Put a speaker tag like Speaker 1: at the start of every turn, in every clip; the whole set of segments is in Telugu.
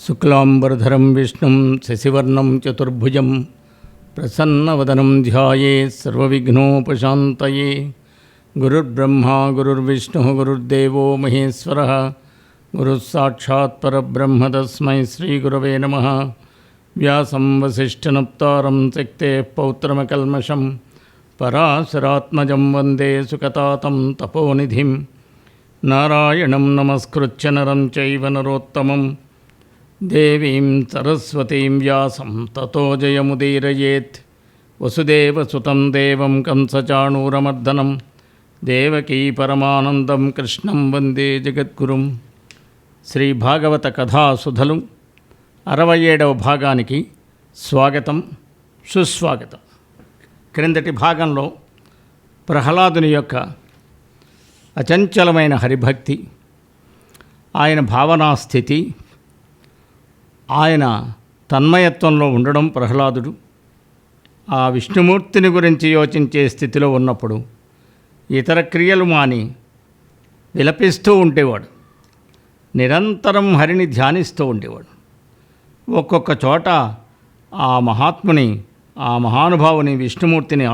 Speaker 1: శుక్లాంబరధరం విష్ణుం శశివర్ణం చతుర్భుజం ప్రసన్నవదనం ధ్యాయేత్ సర్వవిఘ్నోపశాంతయే. గురుర్బ్రహ్మా గురుర్విష్ణుః గురుర్దేవో మహేశ్వరః గురుస్సాక్షాత్ పరబ్రహ్మ తస్మై శ్రీగురవే నమః. వ్యాసం వసిష్ఠనప్తారం శక్తేః పౌత్రమకల్మషం పరాశరాత్మజం వందే సుఖతాతం తపోనిధిం. నారాయణం నమస్కృత్య నరం చైవ నరోత్తమం దేవీం సరస్వతీం వ్యాసం తతో జయముదీరయేత్. వసుదేవసుతం దేవం కంసచాణూరమర్దనం దేవకీ పరమానందం కృష్ణం వందే జగద్గురుం. శ్రీ భాగవత కథాసుధలు 67వ భాగానికి స్వాగతం, సుస్వాగతం. క్రిందటి భాగంలో ప్రహ్లాదుని యొక్క అచంచలమైన హరిభక్తి, ఆయన భావనాస్థితి, ఆయన తన్మయత్వంలో ఉండడం, ప్రహ్లాదుడు ఆ విష్ణుమూర్తిని గురించి యోచించే స్థితిలో ఉన్నప్పుడు ఇతర క్రియలు మాని విలపిస్తూ ఉండేవాడు. నిరంతరం హరిని ధ్యానిస్తూ ఉండేవాడు. ఒక్కొక్క చోట ఆ మహాత్ముని, ఆ మహానుభావుని, విష్ణుమూర్తిని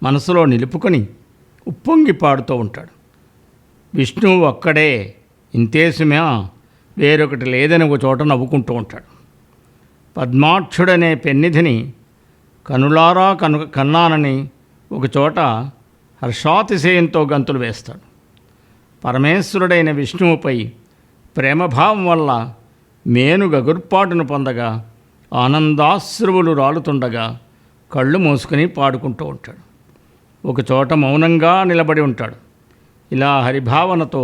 Speaker 1: మనసులో నిలుపుకొని ఉప్పొంగి పాడుతూ ఉంటాడు. విష్ణువు ఒక్కడే, ఇంతేసుమా, వేరొకటి లేదని ఒక చోట నవ్వుకుంటూ ఉంటాడు. పద్మాక్షుడనే పెన్నిధిని కనులారా కన్నానని ఒకచోట హర్షాతిశయంతో గంతులు వేస్తాడు. పరమేశ్వరుడైన విష్ణువుపై ప్రేమభావం వల్ల మేను గగుర్పాటును పొందగా ఆనందాశ్రువులు రాలుతుండగా కళ్ళు మూసుకుని పాడుకుంటూ ఉంటాడు. ఒకచోట మౌనంగా నిలబడి ఉంటాడు. ఇలా హరిభావనతో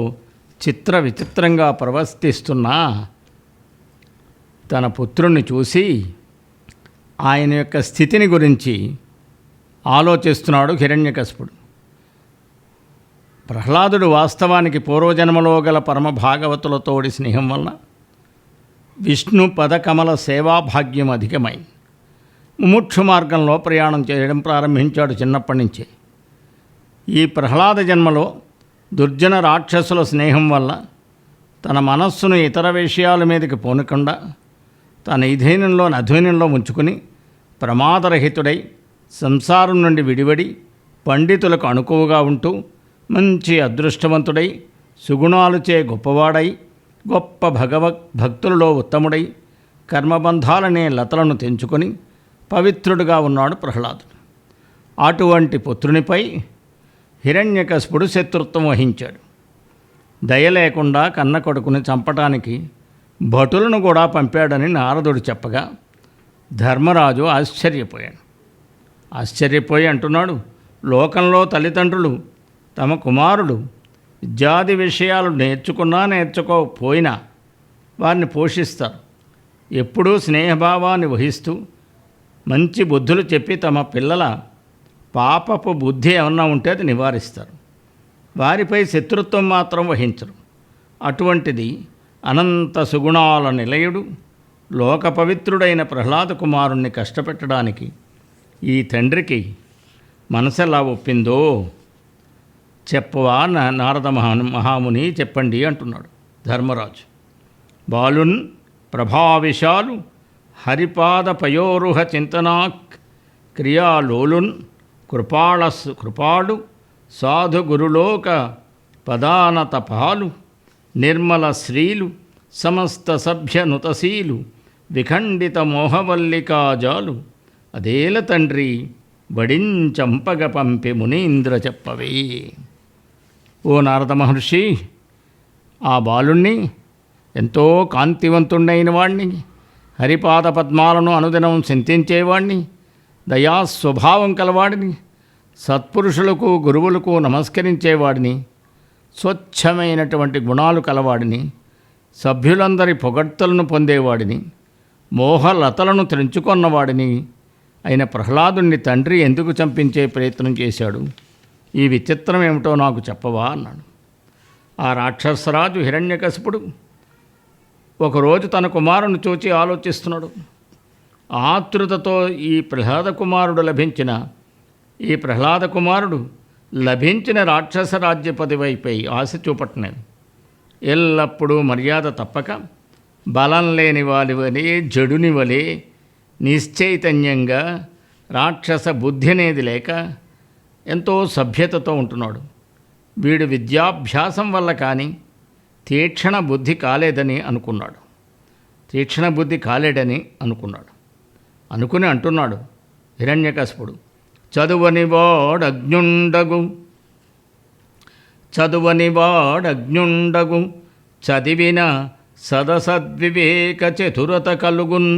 Speaker 1: చిత్ర విచిత్రంగా ప్రవర్తిస్తున్న తన పుత్రుణ్ణి చూసి ఆయన యొక్క స్థితిని గురించి ఆలోచిస్తున్నాడు హిరణ్యకశిపుడు. ప్రహ్లాదుడు వాస్తవానికి పూర్వజన్మలో గల పరమభాగవతులతోడి స్నేహం వలన విష్ణు పదకమల సేవాభాగ్యం అధికమైంది. ముముక్షు మార్గంలో ప్రయాణం చేయడం ప్రారంభించాడు చిన్నప్పటి నుంచే. ఈ ప్రహ్లాద జన్మలో దుర్జన రాక్షసుల స్నేహం వల్ల తన మనస్సును ఇతర విషయాల మీదకి పోనకుండా తన అధీనంలో ఉంచుకుని ప్రమాదరహితుడై సంసారం నుండి విడివడి పండితులకు అణుకువగా ఉంటూ మంచి అదృష్టవంతుడై సుగుణాలుచే గొప్పవాడై గొప్ప భక్తులలో ఉత్తముడై కర్మబంధాలనే లతలను తెంచుకొని పవిత్రుడుగా ఉన్నాడు ప్రహ్లాదుడు. అటువంటి పుత్రునిపై హిరణ్యకశిపుడు శత్రుత్వం వహించాడు. దయ లేకుండా కన్న కొడుకుని చంపటానికి భటులను కూడా పంపాడని నారదుడు చెప్పగా ధర్మరాజు ఆశ్చర్యపోయి అంటున్నాడు, లోకంలో తల్లిదండ్రులు తమ కుమారుడు విద్యాది విషయాలు నేర్చుకోకపోయినా వారిని పోషిస్తారు. ఎప్పుడూ స్నేహభావాన్ని వహిస్తూ మంచి బుద్ధులు చెప్పి తమ పిల్లల పాపపు బుద్ధి ఏమన్నా ఉంటే అది నివారిస్తారు. వారిపై శత్రుత్వం మాత్రం వహించరు. అటువంటిది అనంత సుగుణాల నిలయుడు, లోక పవిత్రుడైన ప్రహ్లాద కుమారుణ్ణి కష్టపెట్టడానికి ఈ తండ్రికి మనసెలా ఒప్పిందో చెప్పవా నారద మహాముని, చెప్పండి అంటున్నాడు ధర్మరాజు. బాలున్ ప్రభావిశాలు హరిపాద పయోరుహ చింతనా క్రియాలోలున్ కృపాళు సాధు గురులోక పదానత పాలు నిర్మల శ్రీలు సమస్త సభ్య నుతశీలు విఖండిత మోహవల్లికాజాలు అదేల తండ్రి బడించంపగ పంపి మునీంద్ర చెప్పవే. ఓ నారద మహర్షి, ఆ బాలుణ్ణి, ఎంతో కాంతివంతుడైన వాణ్ణి, హరిపాద పద్మాలను అనుదినం చింతించేవాణ్ణి, దయాస్వభావం కలవాడిని, సత్పురుషులకు గురువులకు నమస్కరించేవాడిని, స్వచ్ఛమైనటువంటి గుణాలు కలవాడిని, సభ్యులందరి పొగడ్తలను పొందేవాడిని, మోహలతలను త్రెంచుకొన్నవాడిని అయిన ప్రహ్లాదుని తండ్రి ఎందుకు చంపించే ప్రయత్నం చేశాడు? ఈ విచిత్రం ఏమిటో నాకు చెప్పవా అన్నాడు. ఆ రాక్షసరాజు హిరణ్యకశిపుడు ఒకరోజు తన కుమారుని చూచి ఆలోచిస్తున్నాడు. ఆతృతతో ఈ ప్రహ్లాద కుమారుడు లభించిన రాక్షస రాజ్య పదవిపై ఆశ చూపట్లేదు. ఎల్లప్పుడూ మర్యాద తప్పక బలం లేని వారి వలె జడుని వలె నిశ్చైతన్యంగా రాక్షస బుద్ధి అనేది లేక ఎంతో సభ్యతతో ఉంటున్నాడు. వీడు విద్యాభ్యాసం వల్ల కానీ తీక్షణ బుద్ధి కాలేదని అనుకున్నాడు. అనుకుని అంటున్నాడు హిరణ్యకశిపుడు, చదువని వాడజ్ఞుండగు చదివిన సదసద్వివేక చతురత కలుగున్,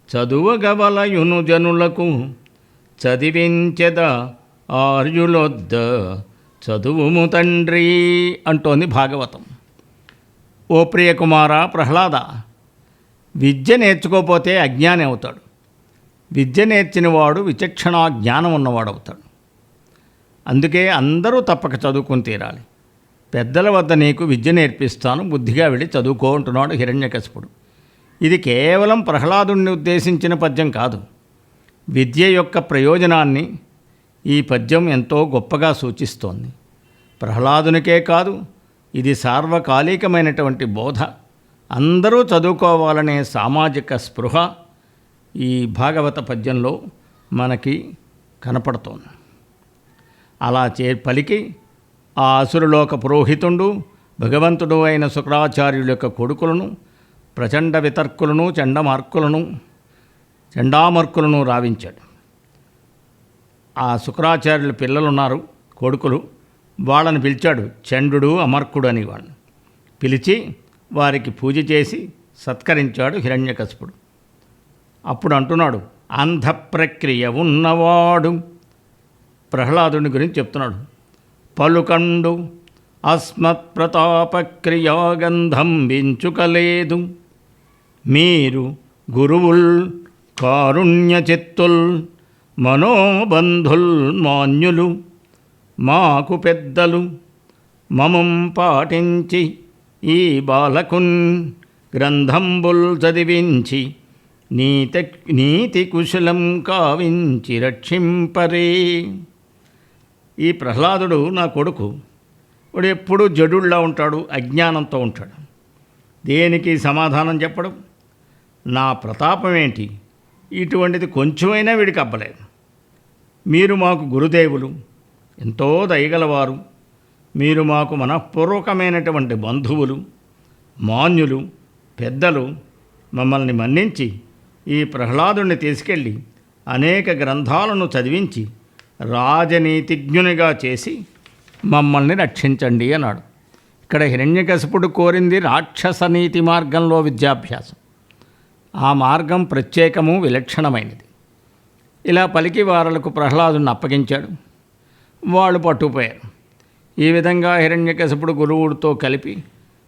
Speaker 1: చదువగవలయును జనులకు చదివించెద ఆర్యులొద్ద చదువుము తండ్రి అంటోంది భాగవతం. ఓ ప్రియకుమార ప్రహ్లాద, విద్య నేర్చుకోకపోతే అజ్ఞాని అవుతాడు. విద్య నేర్చినవాడు విచక్షణా జ్ఞానం ఉన్నవాడవుతాడు. అందుకే అందరూ తప్పక చదువుకొని తీరాలి. పెద్దల వద్ద నీకు విద్య నేర్పిస్తాను, బుద్ధిగా వెళ్ళి చదువుకో అంటున్నాడు హిరణ్యకశిపుడు. ఇది కేవలం ప్రహ్లాదుని ఉద్దేశించిన పద్యం కాదు. విద్య యొక్క ప్రయోజనాన్ని ఈ పద్యం ఎంతో గొప్పగా సూచిస్తోంది. ప్రహ్లాదునికే కాదు, ఇది సార్వకాలికమైనటువంటి బోధ. అందరూ చదువుకోవాలనే సామాజిక స్పృహ ఈ భాగవత పద్యంలో మనకి కనపడుతోంది. అలా పలికి ఆ అసురలోక పురోహితుండు భగవంతుడు అయిన శుక్రాచార్యుల యొక్క కొడుకులను ప్రచండ వితర్కులను చండామర్కులను రావించాడు. ఆ శుక్రాచార్యుల పిల్లలున్నారు, కొడుకులు, వాళ్ళని పిలిచాడు. చండు అమర్కుడు అని వాళ్ళని పిలిచి వారికి పూజ చేసి సత్కరించాడు హిరణ్యకశిపుడు. అప్పుడు అంటున్నాడు, అంధ ప్రక్రియ ఉన్నవాడు ప్రహ్లాదుని గురించి చెప్తున్నాడు. పలుకండు అస్మత్ ప్రతాపక్రియాగంధం వించుకలేదు, మీరు గురువుల్ కారుణ్య చిత్తుల్ మనోబంధుల్ మాన్యులు, మాకు పెద్దలు మమం పాటించి ఈ బాలకున్ గ్రంథంబుల్ చదివించి నీతి కుశలం కావించి రక్షింపరే. ఈ ప్రహ్లాదుడు నా కొడుకు. వాడు ఎప్పుడూ జడుల్లా ఉంటాడు, అజ్ఞానంతో ఉంటాడు. దేనికి సమాధానం చెప్పడం, నా ప్రతాపం ఏంటి, ఇటువంటిది కొంచెమైనా వీడికి అబ్బలేదు. మీరు మాకు గురుదేవులు, ఎంతో దయగలవారు. మీరు మాకు మనఃపూర్వకమైనటువంటి బంధువులు, మాన్యులు, పెద్దలు. మమ్మల్ని మన్నించి ఈ ప్రహ్లాదుని తీసుకెళ్ళి అనేక గ్రంథాలను చదివించి రాజనీతిజ్ఞునిగా చేసి మమ్మల్ని రక్షించండి అన్నాడు. ఇక్కడ హిరణ్యకశిపుడు కోరింది రాక్షస నీతి మార్గంలో విద్యాభ్యాసం. ఆ మార్గం ప్రత్యేకము, విలక్షణమైనది. ఇలా పలికి వారలకు ప్రహ్లాదుని అప్పగించాడు. వాళ్ళు పట్టుకుపోయారు. ఈ విధంగా హిరణ్యకశిపుడు గురువుడితో కలిపి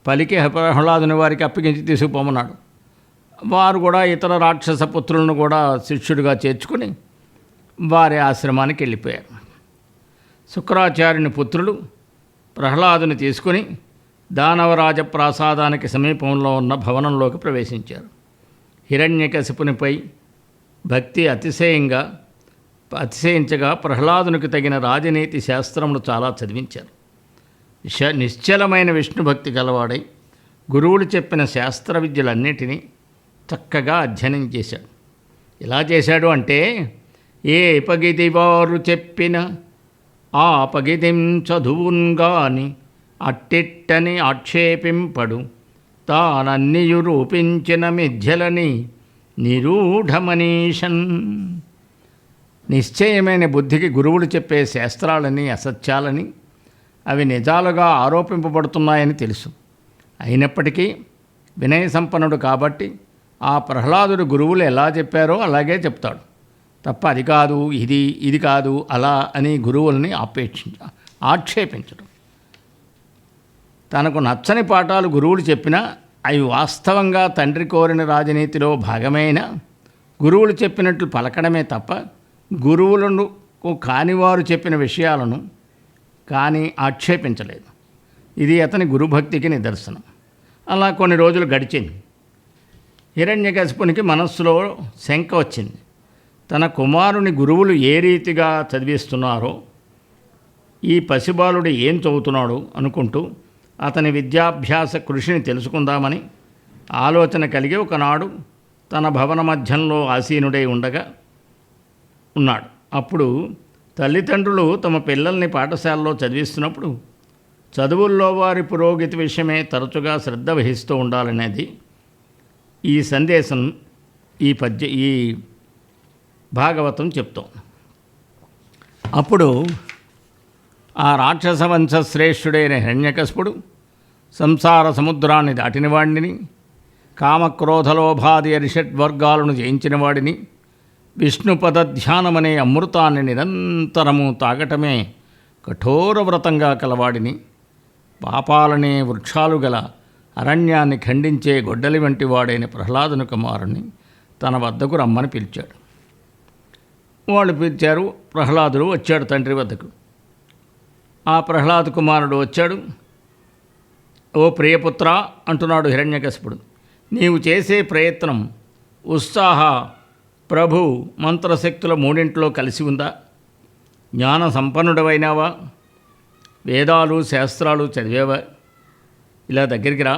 Speaker 1: పలికి ప్రహ్లాదుని వారికి అప్పగించి తీసుకుపోమన్నాడు. వారు కూడా ఇతర రాక్షస పుత్రులను కూడా శిష్యుడిగా చేర్చుకుని వారి ఆశ్రమానికి వెళ్ళిపోయారు. శుక్రాచార్యుని పుత్రులు ప్రహ్లాదుని తీసుకుని దానవరాజ ప్రాసాదానికి సమీపంలో ఉన్న భవనంలోకి ప్రవేశించారు. హిరణ్యకశిపునిపై భక్తి అతిశయించగా ప్రహ్లాదునికి తగిన రాజనీతి శాస్త్రములు చాలా చదివించారు. నిశ్చలమైన విష్ణుభక్తి గలవాడై గురువులు చెప్పిన శాస్త్ర విద్యలన్నిటినీ చక్కగా అధ్యయనం చేశాడు. ఎలా చేశాడు అంటే, ఏ పగిది వారు చెప్పిన ఆ పగిదిం చదువున్గాని అట్టిట్టని ఆక్షేపింపడు, తానన్నియు రూపించిన మిథ్యలని నిరూఢమనీషన్. నిశ్చయమైన బుద్ధికి గురువులు చెప్పే శాస్త్రాలని అసత్యాలని, అవి నిజాలుగా ఆరోపింపబడుతున్నాయని తెలుసు. అయినప్పటికీ వినయ సంపన్నుడు కాబట్టి ఆ ప్రహ్లాదుడు గురువులు ఎలా చెప్పారో అలాగే చెప్తాడు తప్ప అది కాదు, ఇది కాదు, అలా అని గురువుల్ని ఆక్షేపించడం. తనకు నచ్చని పాఠాలు గురువులు చెప్పినా అవి వాస్తవంగా తండ్రి కోరిన రాజనీతిలో భాగమైన గురువులు చెప్పినట్లు పలకడమే తప్ప గురువులను కానివారు చెప్పిన విషయాలను కానీ ఆక్షేపించలేదు. ఇది అతని గురుభక్తికి నిదర్శనం. అలా కొన్ని రోజులు గడిచింది. హిరణ్యకశిపునికి మనస్సులో శంక వచ్చింది. తన కుమారుని గురువులు ఏ రీతిగా చదివిస్తున్నారో, ఈ పసిబాలుడు ఏం చదువుతున్నాడు అనుకుంటూ అతని విద్యాభ్యాస కృషిని తెలుసుకుందామని ఆలోచన కలిగి ఒకనాడు తన భవన మధ్యంలో ఆసీనుడై ఉన్నాడు. అప్పుడు తల్లిదండ్రులు తమ పిల్లల్ని పాఠశాలలో చదివిస్తున్నప్పుడు చదువుల్లో వారి పురోగతి విషయమే తరచుగా శ్రద్ధ వహిస్తూ ఉండాలనేది ఈ సందేశం, ఈ భాగవతం చెప్తోంది. అప్పుడు ఆ రాక్షస వంశశ్రేష్ఠుడైన హిరణ్యకశిపుడు సంసార సముద్రాన్ని దాటిన వాడిని, కామక్రోధలోభాది అరిషడ్వర్గాలను జయించిన వాడిని, విష్ణుపద ధ్యానమనే అమృతాన్ని నిరంతరము తాగటమే కఠోర వ్రతంగా కలవాడిని, పాపాలనే వృక్షాలు గల అరణ్యాన్ని ఖండించే గొడ్డలి వంటి వాడైన ప్రహ్లాదుని కుమారుణ్ణి తన వద్దకు రమ్మని పిలిచాడు. వాళ్ళు పిలిచారు. ప్రహ్లాదుడు వచ్చాడు తండ్రి వద్దకు. ఆ ప్రహ్లాద కుమారుడు వచ్చాడు. ఓ ప్రియపుత్ర అంటున్నాడు హిరణ్యకశిపుడు, నీవు చేసే ప్రయత్నం ఉత్సాహ ప్రభు మంత్రశక్తుల మూడింట్లో కలిసి ఉందా? జ్ఞాన సంపన్నుడవైనావా? వేదాలు శాస్త్రాలు చదివేవా? ఇలా దగ్గరికి రా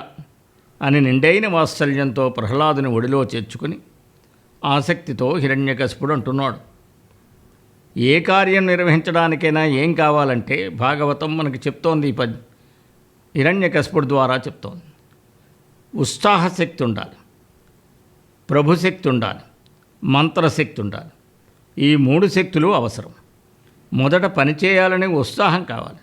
Speaker 1: అని నిండైన వాత్సల్యంతో ప్రహ్లాదుని ఒడిలో చేర్చుకుని ఆసక్తితో హిరణ్యకశిపుడు అంటున్నాడు. ఏ కార్యం నిర్వహించడానికైనా ఏం కావాలంటే భాగవతం మనకు చెప్తోంది. హిరణ్యకశిపుడు ద్వారా చెప్తోంది. ఉత్సాహశక్తి ఉండాలి, ప్రభుశక్తి ఉండాలి, మంత్రశక్తి ఉండాలి. ఈ మూడు శక్తులు అవసరం. మొదట పనిచేయాలనే ఉత్సాహం కావాలి.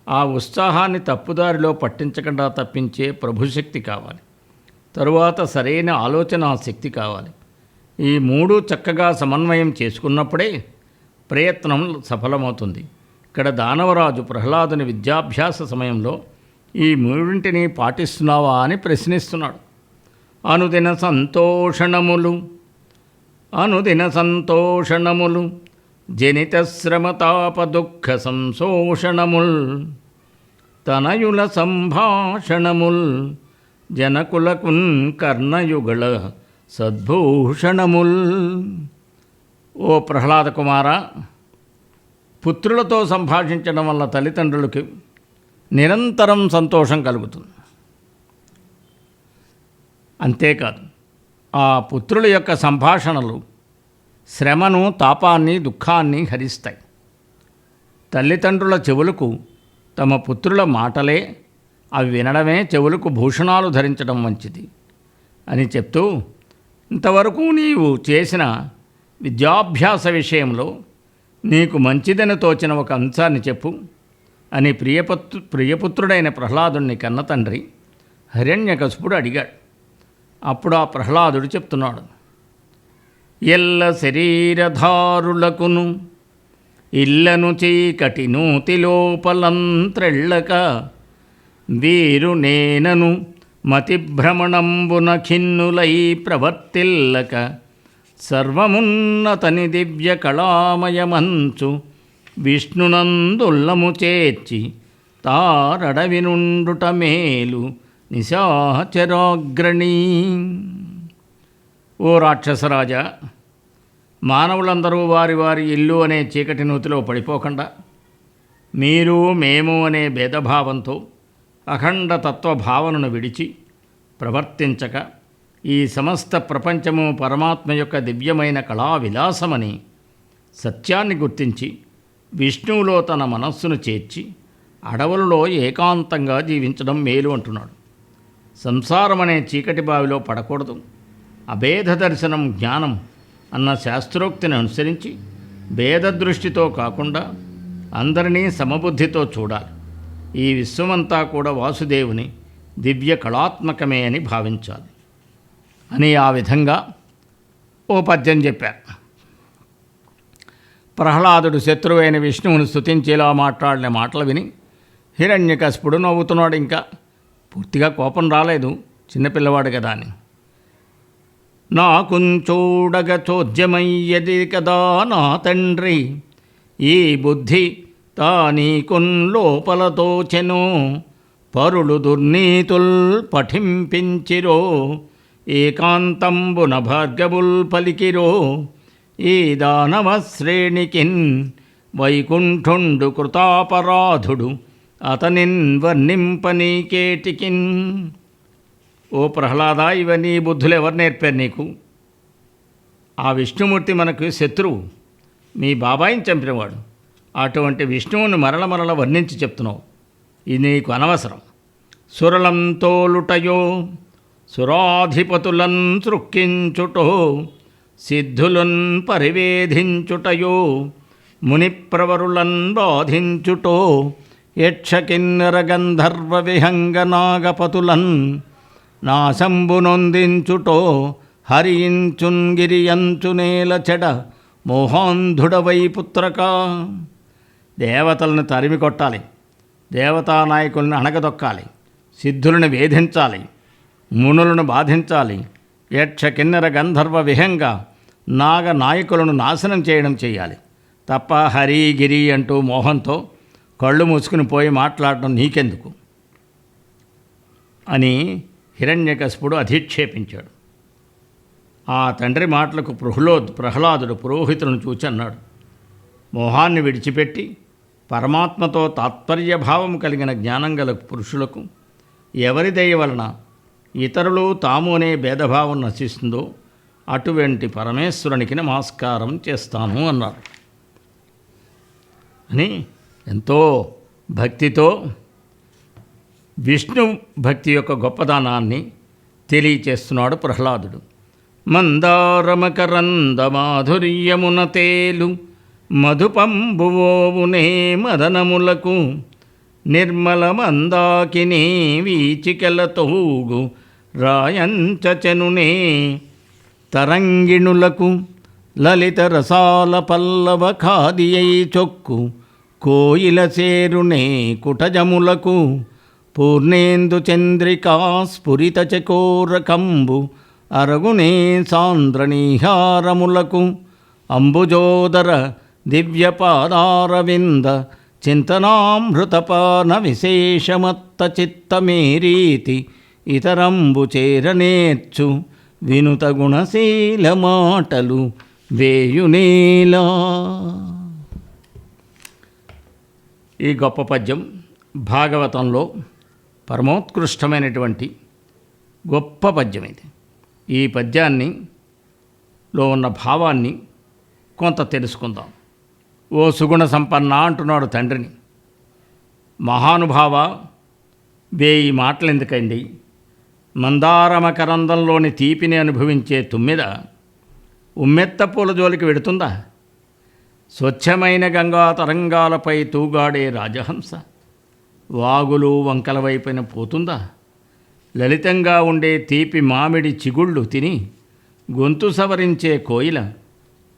Speaker 1: ఆ ఉత్సాహాన్ని తప్పుదారిలో పట్టించకుండా తప్పించే ప్రభుశక్తి కావాలి. తరువాత సరైన ఆలోచన శక్తి కావాలి. ఈ మూడు చక్కగా సమన్వయం చేసుకున్నప్పుడే ప్రయత్నం సఫలమవుతుంది. ఇక్కడ దానవరాజు ప్రహ్లాదుని విద్యాభ్యాస సమయంలో ఈ మూడింటిని పాటిస్తున్నావా అని ప్రశ్నిస్తున్నాడు. అనుదిన సంతోషణములు జనిత శ్రమతాప దుఃఖ సంశోషణముల్ తనయుల సంభాషణముల్ జనకులకున్ కర్ణయుగళ సద్భూషణముల్. ఓ ప్రహ్లాద కుమార, పుత్రులతో సంభాషించడం వల్ల తల్లిదండ్రులకి నిరంతరం సంతోషం కలుగుతుంది. అంతేకాదు, ఆ పుత్రుల యొక్క సంభాషణలు శ్రమను, తాపాన్ని, దుఃఖాన్ని హరిస్తాయి. తల్లిదండ్రుల చెవులకు తమ పుత్రుల మాటలే, అవి వినడమే చెవులకు భూషణాలు ధరించడం మంచిది అని చెప్తూ, ఇంతవరకు నీవు చేసిన విద్యాభ్యాస విషయంలో నీకు మంచిదని తోచిన ఒక అంశాన్ని చెప్పు అని ప్రియపుత్రుడైన ప్రహ్లాదుని కన్న తండ్రి హిరణ్యకశిపుడు అడిగాడు. అప్పుడు ఆ ప్రహ్లాదుడు చెప్తున్నాడు. ఎల్ల శరీరధారులకును ఇల్లను చీకటి నూతి లోపలంత్రెళ్ళక వీరు నేనను మతిభ్రమణంబున ఖిన్నులై ప్రవర్తిల్లక సర్వమున్నతని దివ్య కళామయమంచు విష్ణునందుల్లము చేర్చి తారడవి నుండుట మేలు నిశాచరాగ్రణీ. ఓ రాక్షసరాజా, మానవులందరూ వారి వారి ఇల్లు అనే చీకటి నూతిలో పడిపోకుండా మీరు మేము అనే భేదభావంతో అఖండ తత్వభావనను విడిచి ప్రవర్తించక ఈ సమస్త ప్రపంచము పరమాత్మ యొక్క దివ్యమైన కళా విలాసమని సత్యాన్ని గుర్తించి విష్ణువులో తన మనస్సును చేర్చి అడవులలో ఏకాంతంగా జీవించడం మేలు అంటున్నాడు. సంసారం అనే చీకటి బావిలో పడకూడదు. అభేద దర్శనం జ్ఞానం అన్న శాస్త్రోక్తిని అనుసరించి భేద దృష్టితో కాకుండా అందరినీ సమబుద్ధితో చూడాలి. ఈ విశ్వమంతా కూడా వాసుదేవుని దివ్య కళాత్మకమే అని భావించాలి అని ఆ విధంగా ఓ పద్యం చెప్పారు. ప్రహ్లాదుడు శత్రువైన విష్ణువుని స్తుతించేలా మాట్లాడిన మాటలు విని హిరణ్యకశిపుడు నవ్వుతున్నాడు. ఇంకా పూర్తిగా కోపం రాలేదు, చిన్నపిల్లవాడు కదా అని. నాకుంచూడగ చోద్యమయ్యది కదా నా తండ్రి, ఈ బుద్ధి తానీకున్ లోపలతోచెను, పరులు దుర్నీతుల్ పఠింపించిరో, ఏకాంతంబున భార్గవుల్ పలికిరో, ఈ దానవ శ్రేణికిన్ వైకుంఠుండు కృతాపరాధుడు, అతనిన్ వర్ణింపనీకేటికిన్. ఓ ప్రహ్లాద, ఇవన్నీ ఈ బుద్ధులు ఎవరు నేర్పారు నీకు? ఆ విష్ణుమూర్తి మనకు శత్రువు, మీ బాబాయిని చంపినవాడు. అటువంటి విష్ణువుని మరల వర్ణించి చెప్తున్నావు. ఇది నీకు అనవసరం. సురలం తోలుటయో, సురాధిపతులన్ సృక్కించుటో, సిద్ధులన్ పరివేధించుటయో, మునిప్రవరులన్ బాధించుటో, యక్షకిన్నర గంధర్వ విహంగ నాగపతులన్ నాశంబునొందించుటో, హరించున్ గిరియంచు నేల చెడ మోహాంధుడవై పుత్రక. దేవతలను తరిమి కొట్టాలి, దేవతానాయకులను అణగదొక్కాలి, సిద్ధులను వేధించాలి, మునులను బాధించాలి, యక్ష కిన్నెర గంధర్వ విహంగ నాగ నాయకులను నాశనం చేయడం చేయాలి తప్ప హరి గిరి అంటూ మోహంతో కళ్ళు మూసుకుని పోయి మాట్లాడడం నీకెందుకు అని హిరణ్యకశిపుడు అధిక్షేపించాడు. ఆ తండ్రి మాటలకు ప్రహ్లాదుడు పురోహితులను చూచి అన్నాడు, మోహాన్ని విడిచిపెట్టి పరమాత్మతో తాత్పర్యభావం కలిగిన జ్ఞానం గల పురుషులకు ఎవరి దయ వలన ఇతరులు తాము అనే భేదభావం నశిస్తుందో అటువంటి పరమేశ్వరునికి నమస్కారం చేస్తాను అన్నారు. అని ఎంతో భక్తితో విష్ణు భక్తి యొక్క గొప్పదనాన్ని తెలియచేస్తున్నాడు ప్రహ్లాదుడు. మందారమకరంద మాధుర్యమున తేలు మధుపంబువోవునే మదనములకు, నిర్మల మందాకిని వీచికలతోగు రాయంచనునే తరంగిణులకు, లలిత రసాల పల్లవ ఖాదియై చొక్కు కోయిల చేరునే కుటజములకు, పూర్ణేందు చంద్రికా స్ఫురిత చకోరకంబు అరగునే సాంద్రనీహారములకు, అంబుజోదర దివ్యపాదారవింద చింతనామృతపాన విశేషమత్త చిత్తమేరీతి ఇతరంబు చేరనేర్చు వినుత గుణశీల మాటలు వేయునేలా. ఈ గొప్ప పద్యం భాగవతంలో పరమోత్కృష్టమైనటువంటి గొప్ప పద్యం ఇది. ఈ పద్యాన్నిలో ఉన్న భావాన్ని కొంత తెలుసుకుందాం. ఓ సుగుణ సంపన్న అంటున్నాడు తండ్రిని. మహానుభావ, 1000 మాటలు ఎందుకండి? మందారమకరందంలోని తీపిని అనుభవించే తుమ్మెద ఉమ్మెత్త పూల జోలికి వెడుతుందా? స్వచ్ఛమైన గంగా తరంగాలపై తూగాడే రాజహంస వాగులు వంకల వైపున పోతుందా? లలితంగా ఉండే తీపి మామిడి చిగుళ్ళు తిని గొంతు సవరించే కోయిల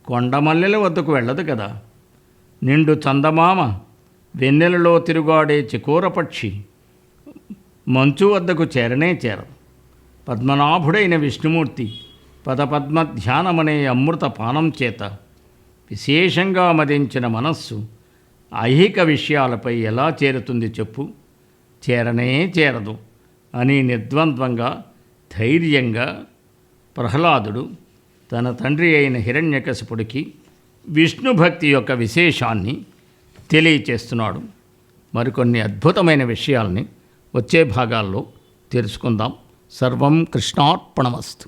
Speaker 1: కొండమల్లెల వద్దకు వెళ్ళదు కదా. నిండు చందమామ వెన్నెలలో తిరుగాడే చికోరపక్షి మంచు వద్దకు చేరనే చేరదు. పద్మనాభుడైన విష్ణుమూర్తి పదపద్మ ధ్యానమనే అమృత పానం చేత విశేషంగా మదించిన మనస్సు ఐహిక విషయాలపై ఎలా చేరుతుంది చెప్పు? చేరనే చేరదు అని నిర్ద్వంద్వంగా ధైర్యంగా ప్రహ్లాదుడు తన తండ్రి అయిన హిరణ్యకశిపుడికి విష్ణు భక్తి యొక్క విశేషాన్ని తెలియచేస్తున్నాడు. మరికొన్ని అద్భుతమైన విషయాల్ని వచ్చే భాగాల్లో తెలుసుకుందాం. సర్వం కృష్ణార్పణమస్తు.